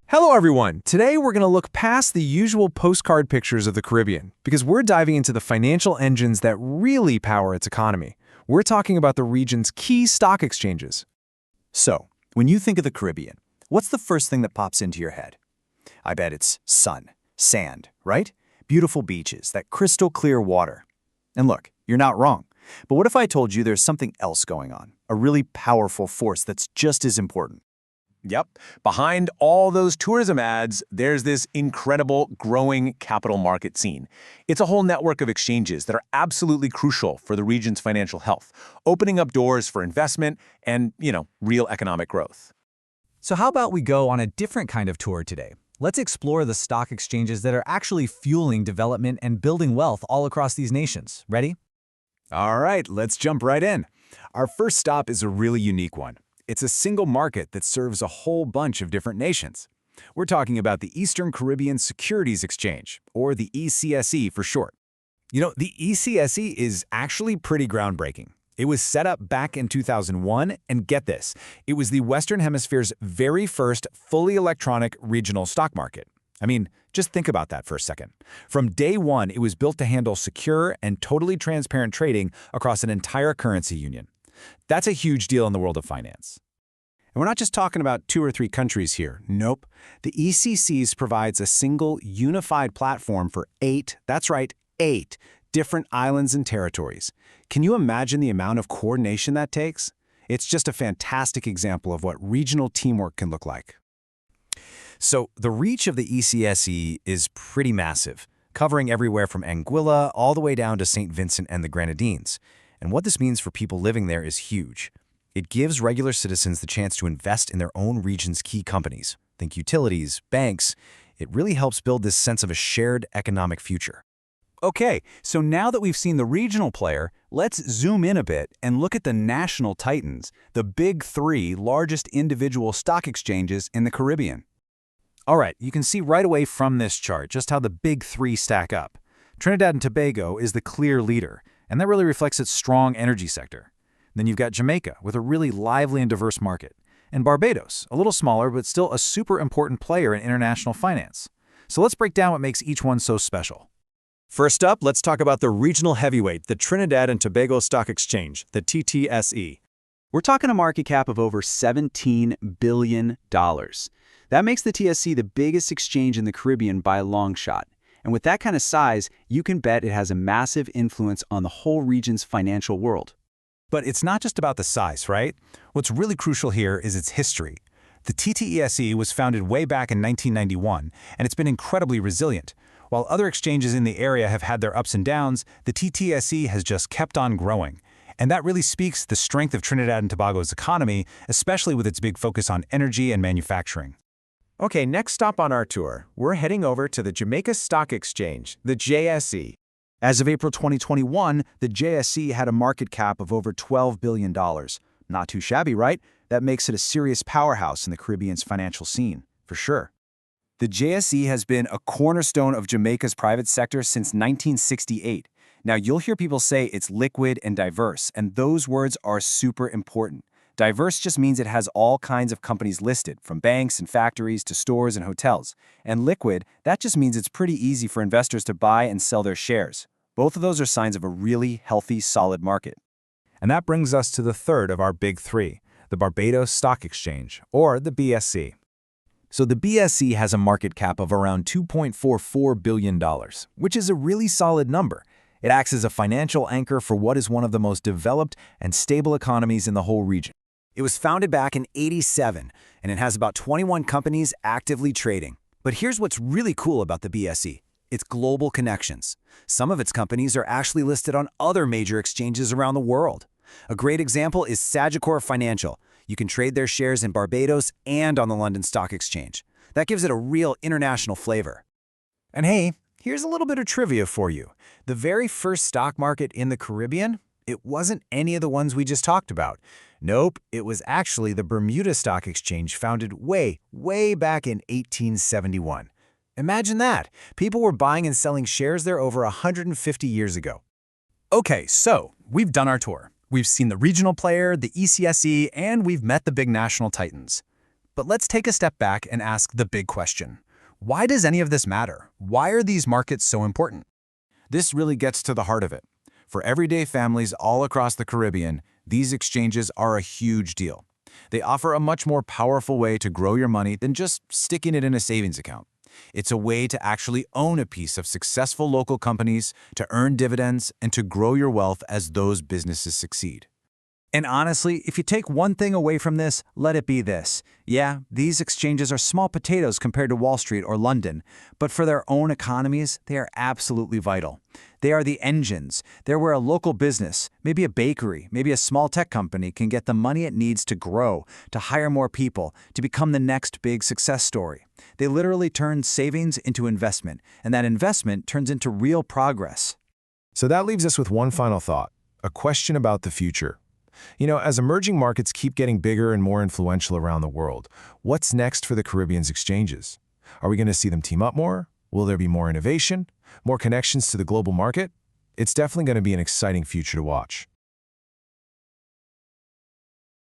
Hello everyone! Today we're going to look past the usual postcard pictures of the Caribbean because we're diving into the financial engines that really power its economy. We're talking about the region's key stock exchanges. So, when you think of the Caribbean, what's the first thing that pops into your head? I bet it's sun, sand, right? Beautiful beaches, that crystal clear water. And look, you're not wrong. But what if I told you there's something else going on? A really powerful force that's just as important. Yep. Behind all those tourism ads, there's this incredible growing capital market scene. It's a whole network of exchanges that are absolutely crucial for the region's financial health, opening up doors for investment and, real economic growth. So how about we go on a different kind of tour today? Let's explore the stock exchanges that are actually fueling development and building wealth all across these nations. Ready? All right, let's jump right in. Our first stop is a really unique one. It's a single market that serves a whole bunch of different nations. We're talking about the Eastern Caribbean Securities Exchange, or the ECSE for short. The ECSE is actually pretty groundbreaking. It was set up back in 2001, and get this, it was the Western Hemisphere's very first fully electronic regional stock market. I mean, just think about that for a second. From day one, it was built to handle secure and totally transparent trading across an entire currency union. That's a huge deal in the world of finance. And we're not just talking about 2 or 3 countries here. Nope. The ECCs provides a single unified platform for 8, that's right, 8 different islands and territories. Can you imagine the amount of coordination that takes? It's just a fantastic example of what regional teamwork can look like. So the reach of the ECSE is pretty massive, covering everywhere from Anguilla all the way down to St. Vincent and the Grenadines. And what this means for people living there is huge. It gives regular citizens the chance to invest in their own region's key companies. Think utilities, banks. It really helps build this sense of a shared economic future. Okay, so now that we've seen the regional player, let's zoom in a bit and look at the national titans, the big 3 largest individual stock exchanges in the Caribbean. All right, you can see right away from this chart just how the big 3 stack up. Trinidad and Tobago is the clear leader, and that really reflects its strong energy sector. Then you've got Jamaica with a really lively and diverse market, and Barbados, a little smaller but still a super important player in international finance. So let's break down what makes each one so special. First up, let's talk about the regional heavyweight, the Trinidad and Tobago Stock Exchange, the TTSE. We're talking a market cap of over $17 billion. That makes the TSE the biggest exchange in the Caribbean by a long shot. And with that kind of size, you can bet it has a massive influence on the whole region's financial world. But it's not just about the size, right? What's really crucial here is its history. The TTSE was founded way back in 1991, and it's been incredibly resilient. While other exchanges in the area have had their ups and downs, the TTSE has just kept on growing. And that really speaks to the strength of Trinidad and Tobago's economy, especially with its big focus on energy and manufacturing. Okay, next stop on our tour, we're heading over to the Jamaica Stock Exchange, the JSE. As of April 2021, the JSE had a market cap of over $12 billion. Not too shabby, right? That makes it a serious powerhouse in the Caribbean's financial scene, for sure. The JSE has been a cornerstone of Jamaica's private sector since 1968. Now, you'll hear people say it's liquid and diverse, and those words are super important. Diverse just means it has all kinds of companies listed, from banks and factories to stores and hotels. And liquid, that just means it's pretty easy for investors to buy and sell their shares. Both of those are signs of a really healthy, solid market. And that brings us to the third of our big 3, the Barbados Stock Exchange, or the BSC. So the BSC has a market cap of around $2.44 billion, which is a really solid number. It acts as a financial anchor for what is one of the most developed and stable economies in the whole region. It was founded back in '87, and it has about 21 companies actively trading. But here's what's really cool about the BSE. Its global connections. Some of its companies are actually listed on other major exchanges around the world. A great example is Sagicor Financial. You can trade their shares in Barbados and on the London Stock Exchange. That gives it a real international flavor. And hey, here's a little bit of trivia for you. The very first stock market in the Caribbean, it wasn't any of the ones we just talked about. Nope, it was actually the Bermuda Stock Exchange, founded way back in 1871. Imagine that! People were buying and selling shares there over 150 years ago. Okay, so we've done our tour. We've seen the regional player, the ECSE, and we've met the big national titans. But let's take a step back and ask the big question. Why does any of this matter? Why are these markets so important? This really gets to the heart of it. For everyday families all across the Caribbean, these exchanges are a huge deal. They offer a much more powerful way to grow your money than just sticking it in a savings account. It's a way to actually own a piece of successful local companies, to earn dividends, and to grow your wealth as those businesses succeed. And honestly, if you take one thing away from this, let it be this. Yeah, these exchanges are small potatoes compared to Wall Street or London, but for their own economies, they are absolutely vital. They are the engines. They're where a local business, maybe a bakery, maybe a small tech company can get the money it needs to grow, to hire more people, to become the next big success story. They literally turn savings into investment, and that investment turns into real progress. So that leaves us with one final thought, a question about the future. As emerging markets keep getting bigger and more influential around the world, what's next for the Caribbean's exchanges? Are we going to see them team up more? Will there be more innovation? More connections to the global market? It's definitely going to be an exciting future to watch.